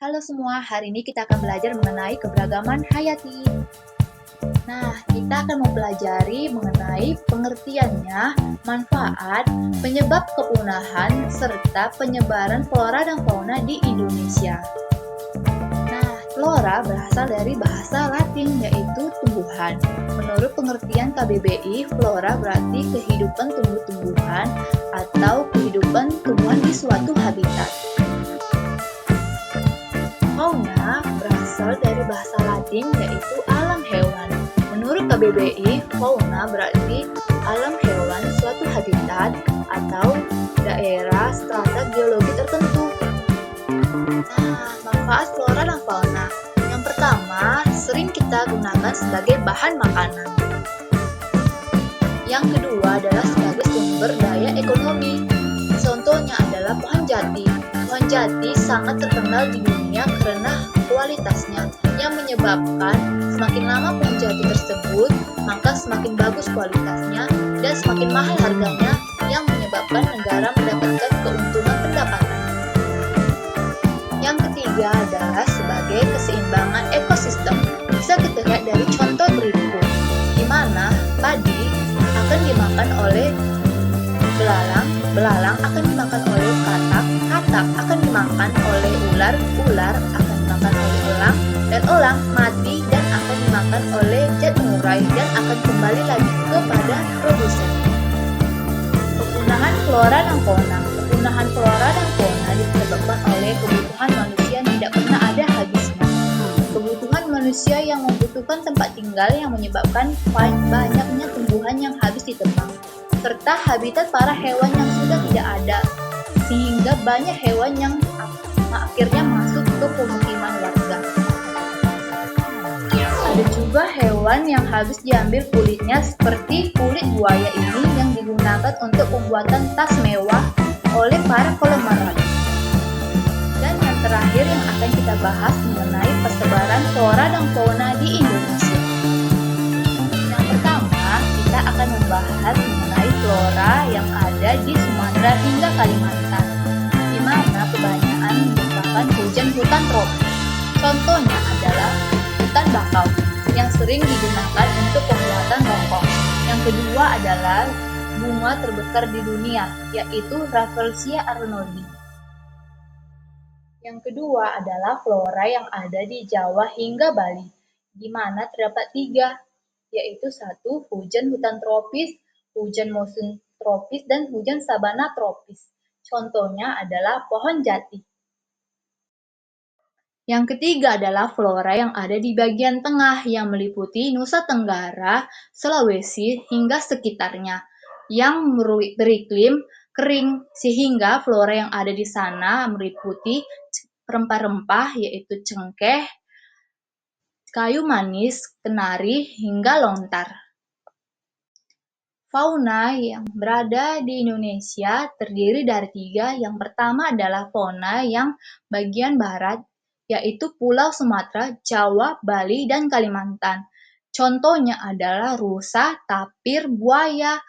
Halo semua, hari ini kita akan belajar mengenai keberagaman hayati. Nah, kita akan mempelajari mengenai pengertiannya, manfaat, penyebab kepunahan, serta penyebaran flora dan fauna di Indonesia. Nah, flora berasal dari bahasa Latin, yaitu tumbuhan. Menurut pengertian KBBI, flora berarti kehidupan tumbuh-tumbuhan atau kehidupan tumbuhan di suatu habitat. Fauna berasal dari bahasa Latin yaitu alam hewan. Menurut KBBI, fauna berarti alam hewan suatu habitat atau daerah strata geologi tertentu. Nah, manfaat flora dan fauna. Yang pertama, sering kita gunakan sebagai bahan makanan. Yang kedua adalah sebagai sumber daya ekonomi. Contohnya adalah pohon jati. Pohon jati sangat terkenal di dunia karena kualitasnya yang menyebabkan semakin lama pohon jati tersebut, maka semakin bagus kualitasnya dan semakin mahal harganya yang menyebabkan negara mendapatkan keuntungan pendapatan. Yang ketiga adalah sebagai keseimbangan ekosistem. Bisa kita lihat dari contoh berikut, di mana padi akan dimakan oleh belalang, belalang akan dimakan oleh katak, katak akan dimakan oleh ular, ular akan dimakan oleh elang, dan elang mati dan akan dimakan oleh zat pengurai dan akan kembali lagi kepada produsen. Kepunahan flora dan fauna. Kepunahan flora dan fauna disebabkan oleh kebutuhan manusia yang tidak pernah ada habisnya. Kebutuhan manusia yang membutuhkan tempat tinggal yang menyebabkan banyaknya tumbuhan yang habis ditebang, serta habitat para hewan yang sudah tidak ada, sehingga banyak hewan yang akhirnya masuk ke pemukiman warga. Ada juga hewan yang habis diambil kulitnya, seperti kulit buaya ini yang digunakan untuk pembuatan tas mewah oleh para konglomerat. Dan yang terakhir yang akan kita bahas mengenai persebaran flora dan fauna di Indonesia. Yang pertama, kita akan membahas mengenai flora yang ada di Sumatera hingga Kalimantan, di mana kebanyakan merupakan hujan tropis. Contohnya adalah hutan bakau yang sering digunakan untuk pembuatan rokok. Yang kedua adalah bunga terbesar di dunia, yaitu Rafflesia arnoldi. Yang kedua adalah flora yang ada di Jawa hingga Bali, di mana terdapat 3, yaitu 1. Hujan hutan tropis, hujan monsun tropis, dan hujan sabana tropis. Contohnya adalah pohon jati. Yang ketiga adalah flora yang ada di bagian tengah yang meliputi Nusa Tenggara, Sulawesi, hingga sekitarnya, yang beriklim kering, sehingga flora yang ada di sana meliputi rempah-rempah yaitu cengkeh, kayu manis, kenari, hingga lontar. Fauna yang berada di Indonesia terdiri dari 3. Yang pertama adalah fauna yang bagian barat, yaitu Pulau Sumatera, Jawa, Bali, dan Kalimantan. Contohnya adalah rusa, tapir, buaya,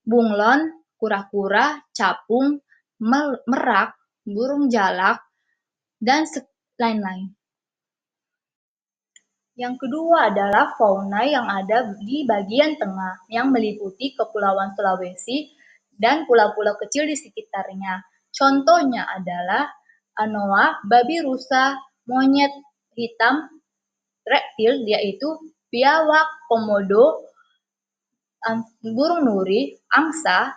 bunglon, kura-kura, capung, merak, burung jalak, dan lain-lain. Yang kedua adalah fauna yang ada di bagian tengah, yang meliputi Kepulauan Sulawesi dan pulau-pulau kecil di sekitarnya. Contohnya adalah anoa, babi rusa, monyet hitam, reptil yaitu biawak, komodo, burung nuri, angsa,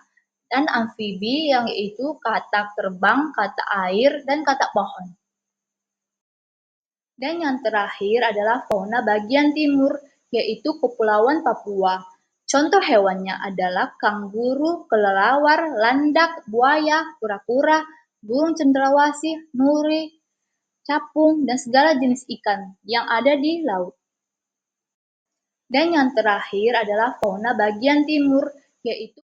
dan amfibi yang yaitu katak terbang, katak air, dan katak pohon. Dan yang terakhir adalah fauna bagian timur, yaitu Kepulauan Papua. Contoh hewannya adalah kanguru, kelelawar, landak, buaya, kura-kura, burung cendrawasih, nuri, capung, dan segala jenis ikan yang ada di laut. Dan yang terakhir adalah fauna bagian timur, yaitu